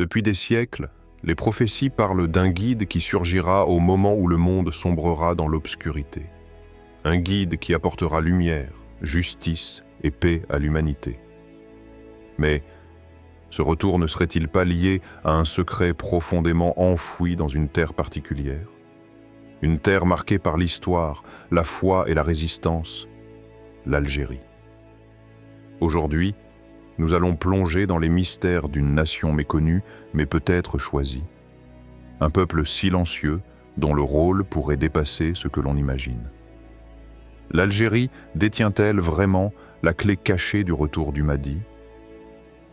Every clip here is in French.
Depuis des siècles, les prophéties parlent d'un guide qui surgira au moment où le monde sombrera dans l'obscurité. Un guide qui apportera lumière, justice et paix à l'humanité. Mais ce retour ne serait-il pas lié à un secret profondément enfoui dans une terre particulière? Une terre marquée par l'histoire, la foi et la résistance, l'Algérie. Aujourd'hui, nous allons plonger dans les mystères d'une nation méconnue, mais peut-être choisie. Un peuple silencieux, dont le rôle pourrait dépasser ce que l'on imagine. L'Algérie détient-elle vraiment la clé cachée du retour du Mahdi?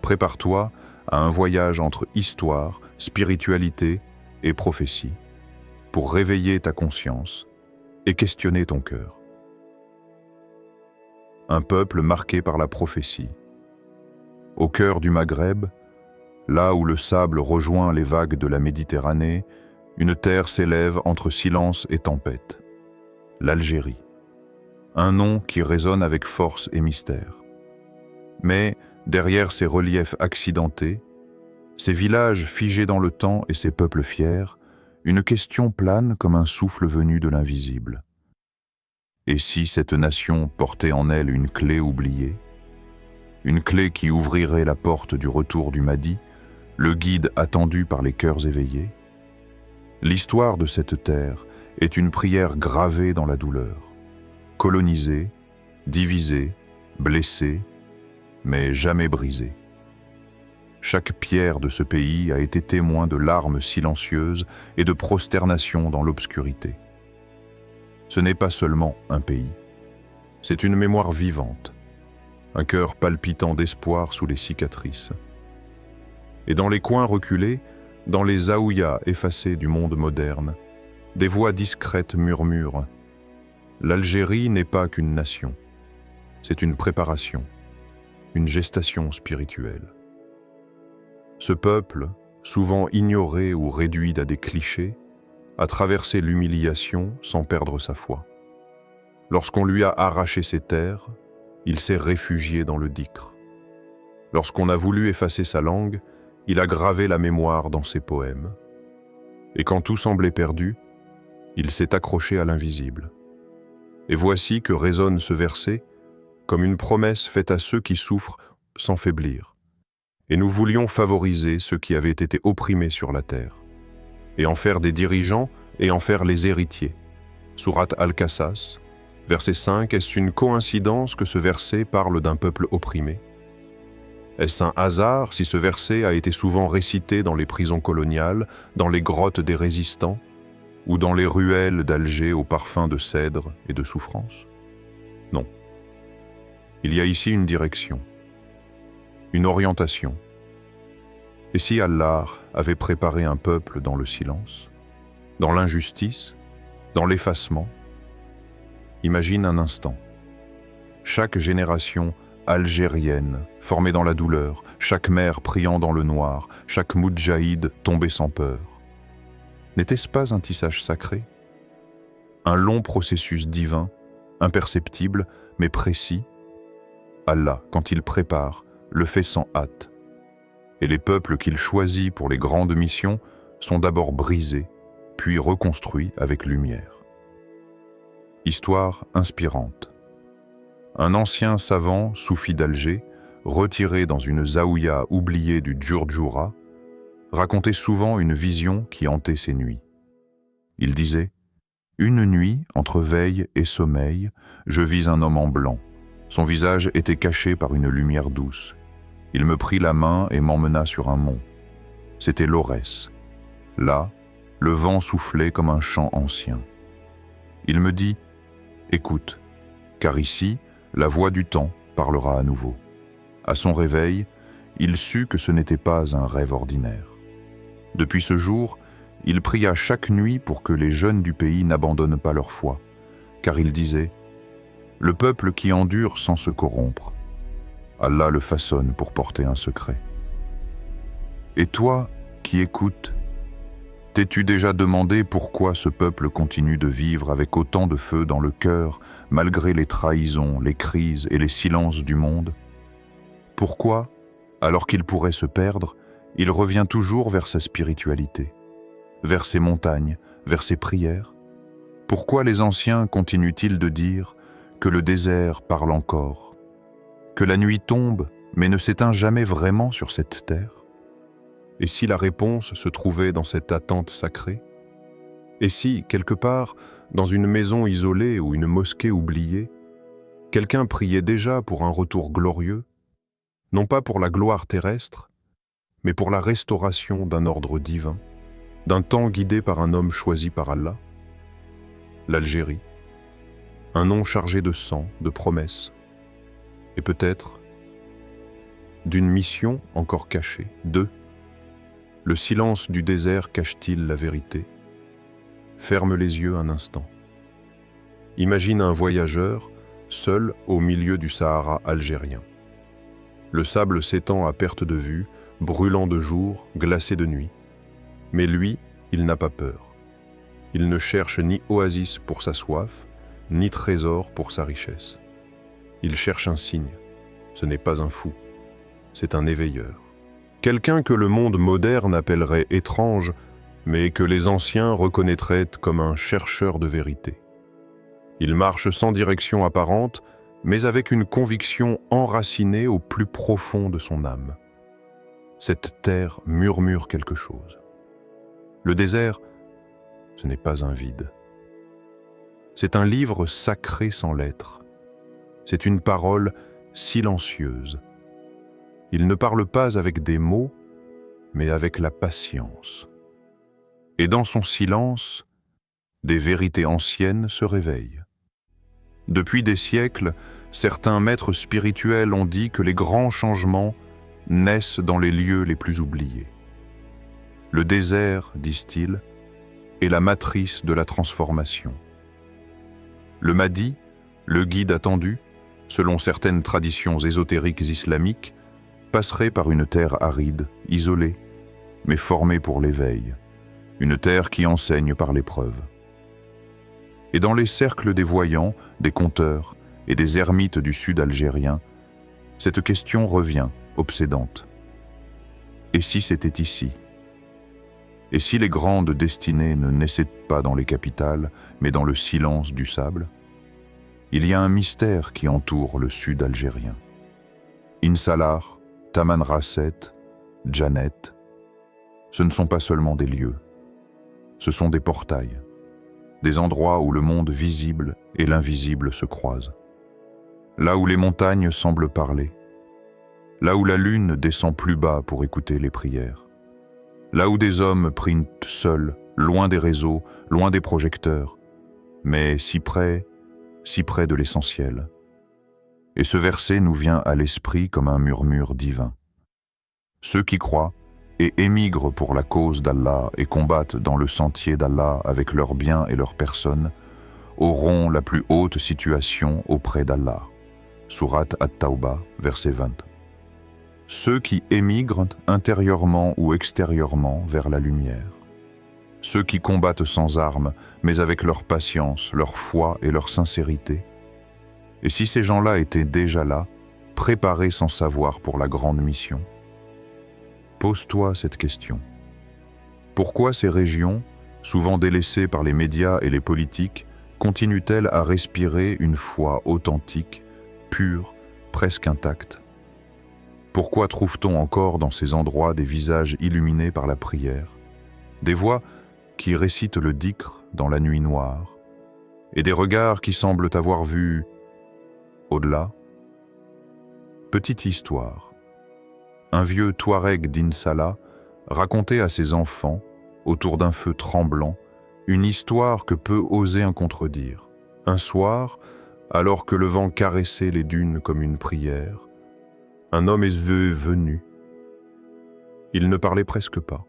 Prépare-toi à un voyage entre histoire, spiritualité et prophétie, pour réveiller ta conscience et questionner ton cœur. Un peuple marqué par la prophétie. Au cœur du Maghreb, là où le sable rejoint les vagues de la Méditerranée, une terre s'élève entre silence et tempête. L'Algérie. Un nom qui résonne avec force et mystère. Mais derrière ces reliefs accidentés, ces villages figés dans le temps et ces peuples fiers, une question plane comme un souffle venu de l'invisible. Et si cette nation portait en elle une clé oubliée? Une clé qui ouvrirait la porte du retour du Mahdi, le guide attendu par les cœurs éveillés? L'histoire de cette terre est une prière gravée dans la douleur. Colonisée, divisée, blessée, mais jamais brisée. Chaque pierre de ce pays a été témoin de larmes silencieuses et de prosternation dans l'obscurité. Ce n'est pas seulement un pays, c'est une mémoire vivante, un cœur palpitant d'espoir sous les cicatrices. Et dans les coins reculés, dans les zaouïas effacés du monde moderne, des voix discrètes murmurent « L'Algérie n'est pas qu'une nation, c'est une préparation, une gestation spirituelle. » Ce peuple, souvent ignoré ou réduit à des clichés, a traversé l'humiliation sans perdre sa foi. Lorsqu'on lui a arraché ses terres, il s'est réfugié dans le Dikr. Lorsqu'on a voulu effacer sa langue, il a gravé la mémoire dans ses poèmes. Et quand tout semblait perdu, il s'est accroché à l'invisible. Et voici que résonne ce verset comme une promesse faite à ceux qui souffrent sans faiblir. Et nous voulions favoriser ceux qui avaient été opprimés sur la terre, et en faire des dirigeants et en faire les héritiers. Sourate Al-Qassas, verset 5, est-ce une coïncidence que ce verset parle d'un peuple opprimé? Est-ce un hasard si ce verset a été souvent récité dans les prisons coloniales, dans les grottes des résistants, ou dans les ruelles d'Alger au parfum de cèdre et de souffrance? Non. Il y a ici une direction, une orientation. Et si Allah avait préparé un peuple dans le silence, dans l'injustice, dans l'effacement? Imagine un instant. Chaque génération algérienne formée dans la douleur, chaque mère priant dans le noir, chaque moudjahid tombé sans peur. N'était-ce pas un tissage sacré? Un long processus divin, imperceptible, mais précis? Allah, quand il prépare, le fait sans hâte. Et les peuples qu'il choisit pour les grandes missions sont d'abord brisés, puis reconstruits avec lumière. Histoire inspirante. Un ancien savant, soufi d'Alger, retiré dans une zaouïa oubliée du Djurdjoura, racontait souvent une vision qui hantait ses nuits. Il disait « Une nuit, entre veille et sommeil, je vis un homme en blanc. Son visage était caché par une lumière douce. Il me prit la main et m'emmena sur un mont. C'était l'Aurès. Là, le vent soufflait comme un chant ancien. Il me dit « Écoute, car ici, la voix du temps parlera à nouveau. » À son réveil, il sut que ce n'était pas un rêve ordinaire. Depuis ce jour, il pria chaque nuit pour que les jeunes du pays n'abandonnent pas leur foi, car il disait « Le peuple qui endure sans se corrompre, Allah le façonne pour porter un secret. » Et toi, qui écoutes, t'es-tu déjà demandé pourquoi ce peuple continue de vivre avec autant de feu dans le cœur, malgré les trahisons, les crises et les silences du monde? Pourquoi, alors qu'il pourrait se perdre, il revient toujours vers sa spiritualité, vers ses montagnes, vers ses prières. Pourquoi les anciens continuent-ils de dire que le désert parle encore, que la nuit tombe mais ne s'éteint jamais vraiment sur cette terre? Et si la réponse se trouvait dans cette attente sacrée? Et si, quelque part, dans une maison isolée ou une mosquée oubliée, quelqu'un priait déjà pour un retour glorieux, non pas pour la gloire terrestre, mais pour la restauration d'un ordre divin, d'un temps guidé par un homme choisi par Allah? L'Algérie, un nom chargé de sang, de promesses, et peut-être d'une mission encore cachée. 2. Le silence du désert cache-t-il la vérité? Ferme les yeux un instant. Imagine un voyageur, seul au milieu du Sahara algérien. Le sable s'étend à perte de vue, brûlant de jour, glacé de nuit. Mais lui, il n'a pas peur. Il ne cherche ni oasis pour sa soif, ni trésor pour sa richesse. Il cherche un signe. Ce n'est pas un fou, c'est un éveilleur. Quelqu'un que le monde moderne appellerait étrange, mais que les anciens reconnaîtraient comme un chercheur de vérité. Il marche sans direction apparente, mais avec une conviction enracinée au plus profond de son âme. Cette terre murmure quelque chose. Le désert, ce n'est pas un vide. C'est un livre sacré sans lettres. C'est une parole silencieuse. Il ne parle pas avec des mots, mais avec la patience. Et dans son silence, des vérités anciennes se réveillent. Depuis des siècles, certains maîtres spirituels ont dit que les grands changements naissent dans les lieux les plus oubliés. Le désert, disent-ils, est la matrice de la transformation. Le Mahdi, le guide attendu, selon certaines traditions ésotériques islamiques, passerait par une terre aride, isolée, mais formée pour l'éveil, une terre qui enseigne par l'épreuve. Et dans les cercles des voyants, des conteurs et des ermites du sud algérien, cette question revient, obsédante. Et si c'était ici? Et si les grandes destinées ne naissaient pas dans les capitales, mais dans le silence du sable? Il y a un mystère qui entoure le sud algérien. Insalar, Tamanrasset, Djanet, ce ne sont pas seulement des lieux, ce sont des portails, des endroits où le monde visible et l'invisible se croisent. Là où les montagnes semblent parler, là où la lune descend plus bas pour écouter les prières, là où des hommes prient seuls, loin des réseaux, loin des projecteurs, mais si près de l'essentiel. Et ce verset nous vient à l'esprit comme un murmure divin. Ceux qui croient et émigrent pour la cause d'Allah et combattent dans le sentier d'Allah avec leurs biens et leurs personnes, auront la plus haute situation auprès d'Allah. Sourate At-Tawbah, verset 20. Ceux qui émigrent intérieurement ou extérieurement vers la lumière. Ceux qui combattent sans armes, mais avec leur patience, leur foi et leur sincérité. Et si ces gens-là étaient déjà là, préparés sans savoir pour la grande mission? Pose-toi cette question. Pourquoi ces régions, souvent délaissées par les médias et les politiques, continuent-elles à respirer une foi authentique, pure, presque intacte? Pourquoi trouve-t-on encore dans ces endroits des visages illuminés par la prière, des voix qui récitent le dhikr dans la nuit noire, et des regards qui semblent avoir vu au-delà? Petite histoire. Un vieux Touareg d'Insalah racontait à ses enfants, autour d'un feu tremblant, une histoire que peu oser en contredire. Un soir, alors que le vent caressait les dunes comme une prière, un homme est venu. Il ne parlait presque pas.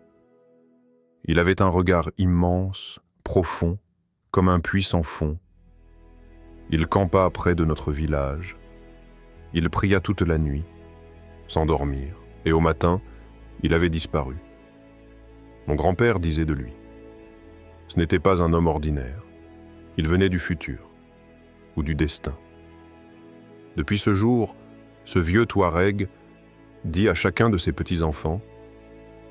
Il avait un regard immense, profond, comme un puits sans fond. Il campa près de notre village. Il pria toute la nuit, sans dormir, et au matin, il avait disparu. Mon grand-père disait de lui: ce n'était pas un homme ordinaire. Il venait du futur, ou du destin. Depuis ce jour, ce vieux Touareg dit à chacun de ses petits-enfants: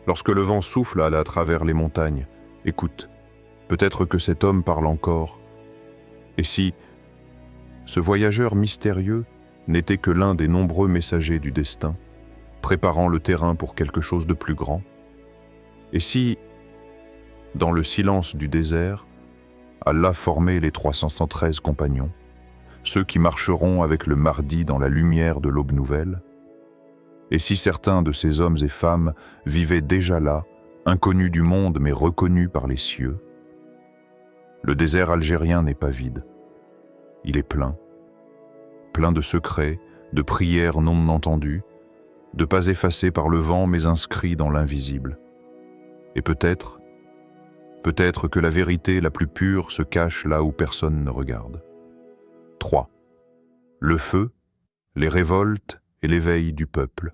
Lorsque le vent souffle à travers les montagnes, écoute, peut-être que cet homme parle encore. Et si ce voyageur mystérieux n'était que l'un des nombreux messagers du destin, préparant le terrain pour quelque chose de plus grand? Et si, dans le silence du désert, Allah formait les 313 compagnons, ceux qui marcheront avec le Mahdi dans la lumière de l'aube nouvelle? Et si certains de ces hommes et femmes vivaient déjà là, inconnus du monde mais reconnus par les cieux? Le désert algérien n'est pas vide. Il est plein de secrets, de prières non entendues, de pas effacés par le vent mais inscrits dans l'invisible. Et peut-être que la vérité la plus pure se cache là où personne ne regarde. 3. Le feu, les révoltes et l'éveil du peuple.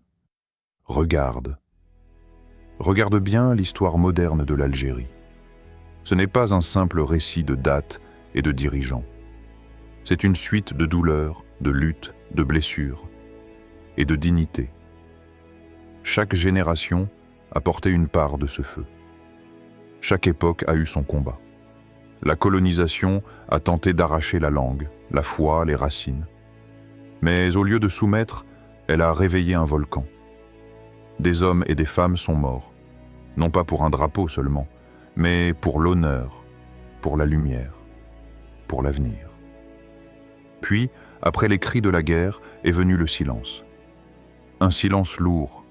Regarde bien l'histoire moderne de l'Algérie. Ce n'est pas un simple récit de dates et de dirigeants. C'est une suite de douleurs, de luttes, de blessures et de dignité. Chaque génération a porté une part de ce feu. Chaque époque a eu son combat. La colonisation a tenté d'arracher la langue, la foi, les racines. Mais au lieu de soumettre, elle a réveillé un volcan. Des hommes et des femmes sont morts, non pas pour un drapeau seulement, mais pour l'honneur, pour la lumière, pour l'avenir. Puis, après les cris de la guerre, est venu le silence. Un silence lourd,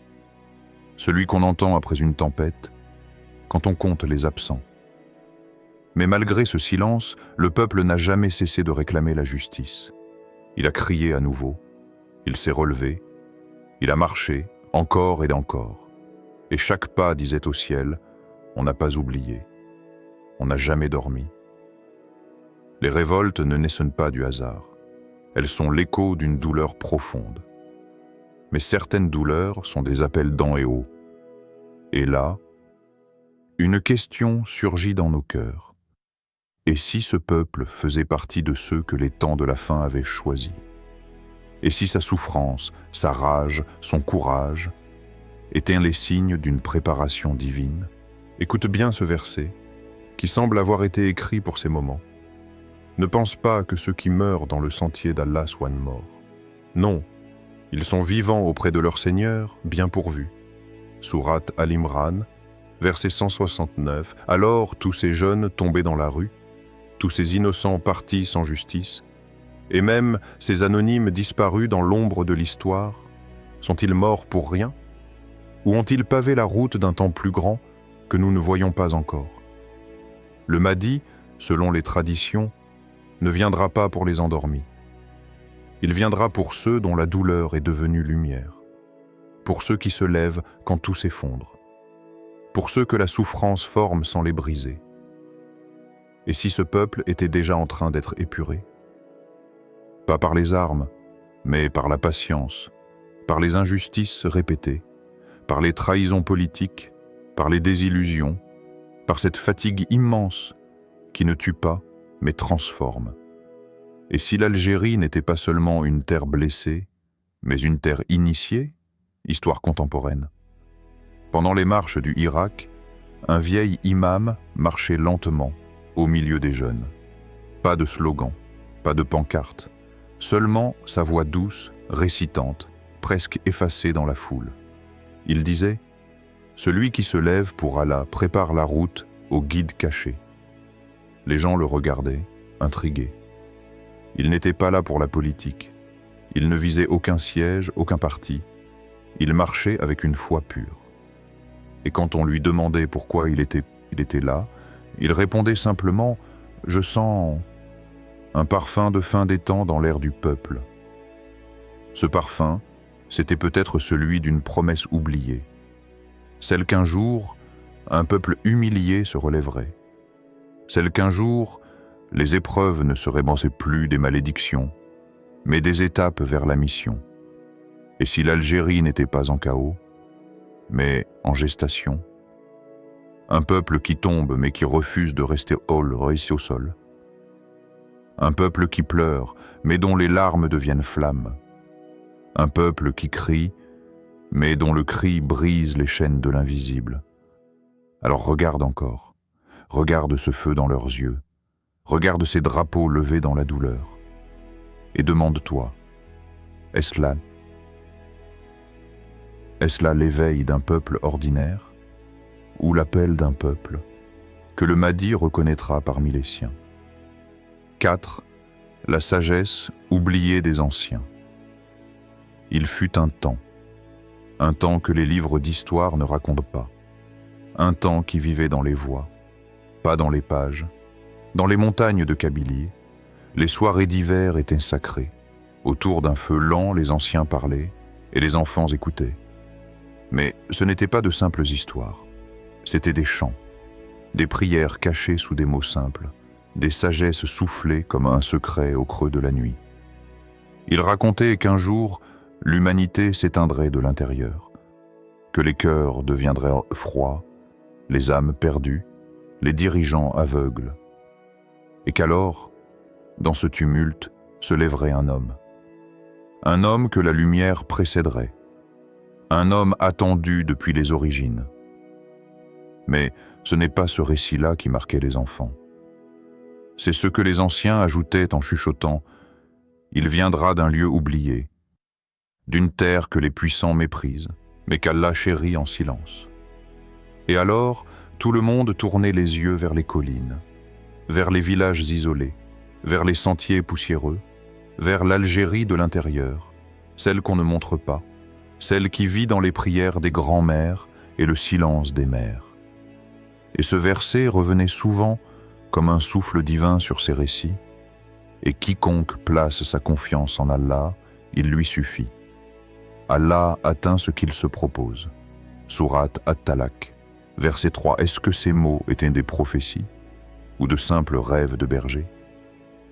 celui qu'on entend après une tempête, quand on compte les absents. Mais malgré ce silence, le peuple n'a jamais cessé de réclamer la justice. Il a crié à nouveau, il s'est relevé, il a marché, encore et encore. Et chaque pas disait au ciel, on n'a pas oublié, on n'a jamais dormi. Les révoltes ne naissent pas du hasard. Elles sont l'écho d'une douleur profonde. Mais certaines douleurs sont des appels d'en et haut. Et là, une question surgit dans nos cœurs. Et si ce peuple faisait partie de ceux que les temps de la fin avaient choisis? Et si sa souffrance, sa rage, son courage étaient les signes d'une préparation divine? Écoute bien ce verset, qui semble avoir été écrit pour ces moments. Ne pense pas que ceux qui meurent dans le sentier d'Allah soient morts. Non, ils sont vivants auprès de leur Seigneur, bien pourvus. Sourate Al-Imran, verset 169. Alors tous ces jeunes tombés dans la rue, tous ces innocents partis sans justice, et même ces anonymes disparus dans l'ombre de l'histoire, sont-ils morts pour rien? Ou ont-ils pavé la route d'un temps plus grand que nous ne voyons pas encore? Le Mahdi, selon les traditions, ne viendra pas pour les endormis. Il viendra pour ceux dont la douleur est devenue lumière, pour ceux qui se lèvent quand tout s'effondre, pour ceux que la souffrance forme sans les briser. Et si ce peuple était déjà en train d'être épuré? Pas par les armes, mais par la patience, par les injustices répétées, par les trahisons politiques, par les désillusions, par cette fatigue immense qui ne tue pas, mais transforme. Et si l'Algérie n'était pas seulement une terre blessée, mais une terre initiée, histoire contemporaine. Pendant les marches du Irak, un vieil imam marchait lentement au milieu des jeunes. Pas de slogan, pas de pancarte, seulement sa voix douce, récitante, presque effacée dans la foule. Il disait « Celui qui se lève pour Allah prépare la route au guide caché. » Les gens le regardaient, intrigués. Il n'était pas là pour la politique. Il ne visait aucun siège, aucun parti. Il marchait avec une foi pure. Et quand on lui demandait pourquoi il était là, il répondait simplement « Je sens un parfum de fin des temps dans l'air du peuple. » Ce parfum, c'était peut-être celui d'une promesse oubliée. Celle qu'un jour, un peuple humilié se relèverait. Celle qu'un jour, les épreuves ne seraient plus des malédictions, mais des étapes vers la mission. Et si l'Algérie n'était pas en chaos, mais en gestation, un peuple qui tombe mais qui refuse de rester au sol, un peuple qui pleure mais dont les larmes deviennent flammes, un peuple qui crie mais dont le cri brise les chaînes de l'invisible, Alors regarde encore, regarde ce feu dans leurs yeux, regarde ces drapeaux levés dans la douleur, et demande-toi, est-ce là l'éveil d'un peuple ordinaire, ou l'appel d'un peuple que le Mahdi reconnaîtra parmi les siens? 4. La sagesse oubliée des anciens. Il fut un temps que les livres d'histoire ne racontent pas, un temps qui vivait dans les voix, pas dans les pages, dans les montagnes de Kabylie. Les soirées d'hiver étaient sacrées. Autour d'un feu lent, les anciens parlaient et les enfants écoutaient. Mais ce n'étaient pas de simples histoires, c'étaient des chants, des prières cachées sous des mots simples, des sagesses soufflées comme un secret au creux de la nuit. Ils racontaient qu'un jour, l'humanité s'éteindrait de l'intérieur, que les cœurs deviendraient froids, les âmes perdues, les dirigeants aveugles, et qu'alors, dans ce tumulte, se lèverait un homme que la lumière précéderait, un homme attendu depuis les origines. Mais ce n'est pas ce récit-là qui marquait les enfants. C'est ce que les anciens ajoutaient en chuchotant « Il viendra d'un lieu oublié, d'une terre que les puissants méprisent, mais qu'Allah chérit en silence. » Et alors, tout le monde tournait les yeux vers les collines, vers les villages isolés, vers les sentiers poussiéreux, vers l'Algérie de l'intérieur, celle qu'on ne montre pas, celle qui vit dans les prières des grands-mères et le silence des mères. Et ce verset revenait souvent comme un souffle divin sur ces récits, et quiconque place sa confiance en Allah, il lui suffit. Allah atteint ce qu'il se propose. Sourate At-Talaq, verset 3. Est-ce que ces mots étaient des prophéties ou de simples rêves de berger?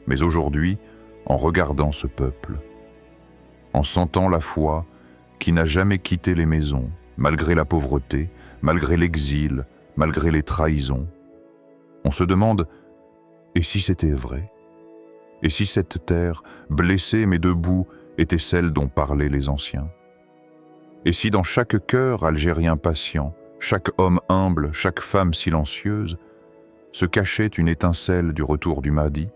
Mais aujourd'hui, en regardant ce peuple, en sentant la foi qui n'a jamais quitté les maisons, malgré la pauvreté, malgré l'exil, malgré les trahisons, on se demande, et si c'était vrai? Et si cette terre, blessée mais debout, était celle dont parlaient les anciens? Et si dans chaque cœur algérien patient, chaque homme humble, chaque femme silencieuse, se cachait une étincelle du retour du Mahdi?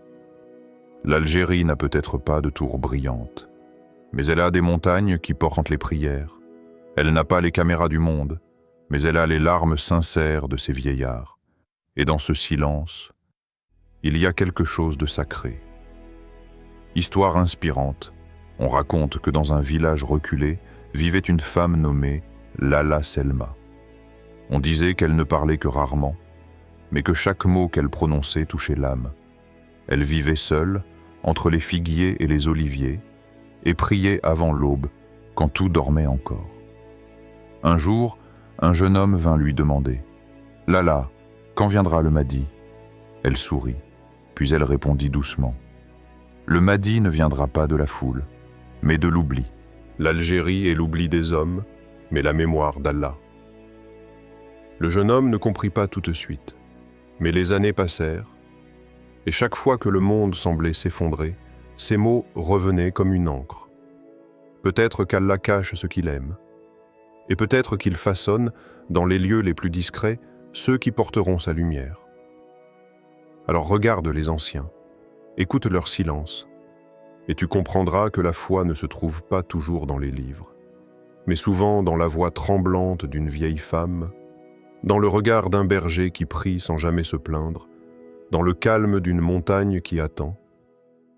L'Algérie n'a peut-être pas de tours brillantes, mais elle a des montagnes qui portent les prières. Elle n'a pas les caméras du monde, mais elle a les larmes sincères de ses vieillards. Et dans ce silence, il y a quelque chose de sacré. Histoire inspirante, on raconte que dans un village reculé vivait une femme nommée Lala Selma. On disait qu'elle ne parlait que rarement, mais que chaque mot qu'elle prononçait touchait l'âme. Elle vivait seule, entre les figuiers et les oliviers, et priait avant l'aube, quand tout dormait encore. Un jour, un jeune homme vint lui demander « Lala, quand viendra le Mahdi ?» Elle sourit, puis elle répondit doucement « Le Mahdi ne viendra pas de la foule, mais de l'oubli. L'Algérie est l'oubli des hommes, mais la mémoire d'Allah. » Le jeune homme ne comprit pas tout de suite, mais les années passèrent, et chaque fois que le monde semblait s'effondrer, ces mots revenaient comme une encre. Peut-être qu'Allah cache ce qu'il aime, et peut-être qu'il façonne, dans les lieux les plus discrets, ceux qui porteront sa lumière. Alors regarde les anciens, écoute leur silence, et tu comprendras que la foi ne se trouve pas toujours dans les livres, mais souvent dans la voix tremblante d'une vieille femme, dans le regard d'un berger qui prie sans jamais se plaindre, dans le calme d'une montagne qui attend,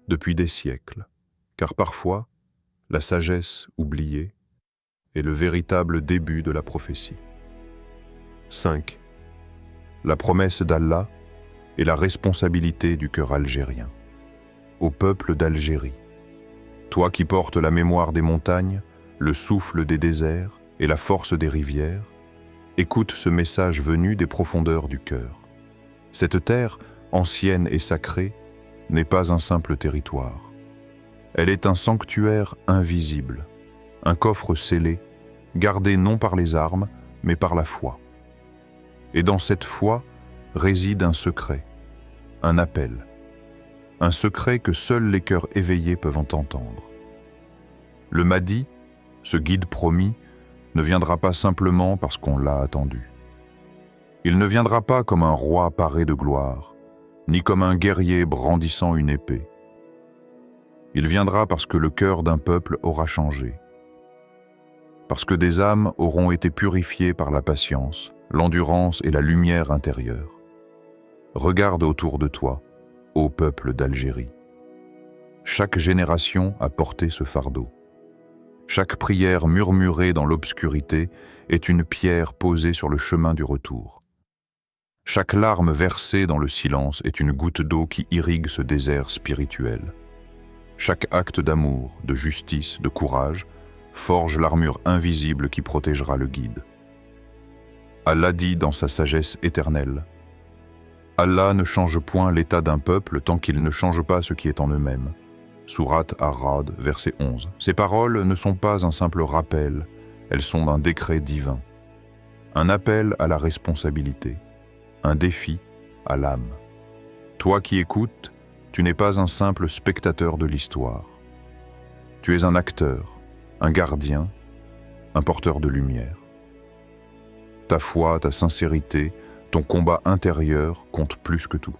depuis des siècles, car parfois, la sagesse oubliée est le véritable début de la prophétie. 5. La promesse d'Allah et la responsabilité du cœur algérien. Au peuple d'Algérie, toi qui portes la mémoire des montagnes, le souffle des déserts et la force des rivières, écoute ce message venu des profondeurs du cœur. Cette terre, ancienne et sacrée, n'est pas un simple territoire. Elle est un sanctuaire invisible, un coffre scellé, gardé non par les armes, mais par la foi. Et dans cette foi réside un secret, un appel, un secret que seuls les cœurs éveillés peuvent entendre. Le Mahdi, ce guide promis, ne viendra pas simplement parce qu'on l'a attendu. Il ne viendra pas comme un roi paré de gloire, ni comme un guerrier brandissant une épée. Il viendra parce que le cœur d'un peuple aura changé, parce que des âmes auront été purifiées par la patience, l'endurance et la lumière intérieure. Regarde autour de toi, ô peuple d'Algérie. Chaque génération a porté ce fardeau. Chaque prière murmurée dans l'obscurité est une pierre posée sur le chemin du retour. Chaque larme versée dans le silence est une goutte d'eau qui irrigue ce désert spirituel. Chaque acte d'amour, de justice, de courage forge l'armure invisible qui protégera le guide. Allah dit dans sa sagesse éternelle: Allah ne change point l'état d'un peuple tant qu'il ne change pas ce qui est en eux-mêmes. Sourate Ar-Ra'd, verset 11. Ces paroles ne sont pas un simple rappel, elles sont un décret divin. Un appel à la responsabilité, un défi à l'âme. Toi qui écoutes, tu n'es pas un simple spectateur de l'histoire. Tu es un acteur, un gardien, un porteur de lumière. Ta foi, ta sincérité, ton combat intérieur comptent plus que tout.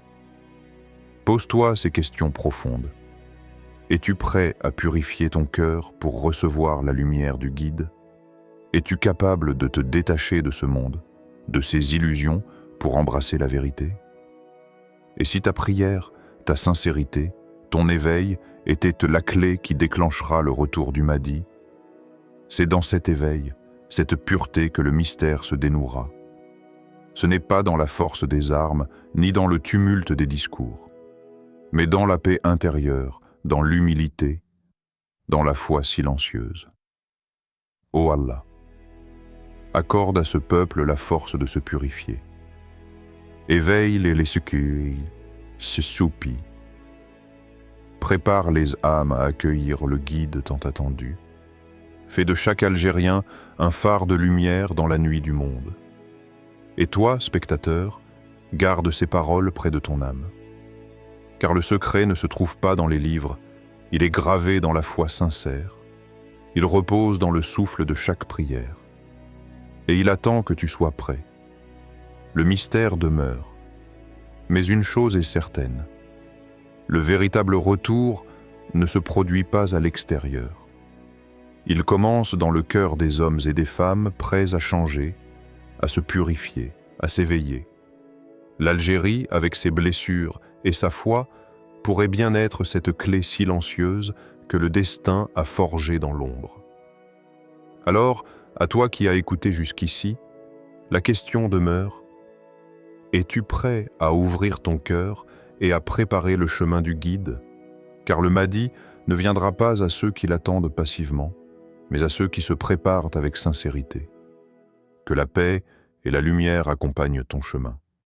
Pose-toi ces questions profondes. Es-tu prêt à purifier ton cœur pour recevoir la lumière du guide? Es-tu capable de te détacher de ce monde, de ses illusions, pour embrasser la vérité? Et si ta prière, ta sincérité, ton éveil était la clé qui déclenchera le retour du Mahdi, c'est dans cet éveil, cette pureté que le mystère se dénouera. Ce n'est pas dans la force des armes, ni dans le tumulte des discours, mais dans la paix intérieure, dans l'humilité, dans la foi silencieuse. Ô Allah, accorde à ce peuple la force de se purifier. Éveille les secueils, se soupit. Prépare les âmes à accueillir le guide tant attendu. Fais de chaque Algérien un phare de lumière dans la nuit du monde. Et toi, spectateur, garde ces paroles près de ton âme. Car le secret ne se trouve pas dans les livres, il est gravé dans la foi sincère. Il repose dans le souffle de chaque prière. Et il attend que tu sois prêt. Le mystère demeure. Mais une chose est certaine. Le véritable retour ne se produit pas à l'extérieur. Il commence dans le cœur des hommes et des femmes prêts à changer, à se purifier, à s'éveiller. L'Algérie, avec ses blessures et sa foi, pourrait bien être cette clé silencieuse que le destin a forgée dans l'ombre. Alors, à toi qui as écouté jusqu'ici, la question demeure: es-tu prêt à ouvrir ton cœur et à préparer le chemin du guide? Car le Mahdi ne viendra pas à ceux qui l'attendent passivement, mais à ceux qui se préparent avec sincérité. Que la paix et la lumière accompagnent ton chemin.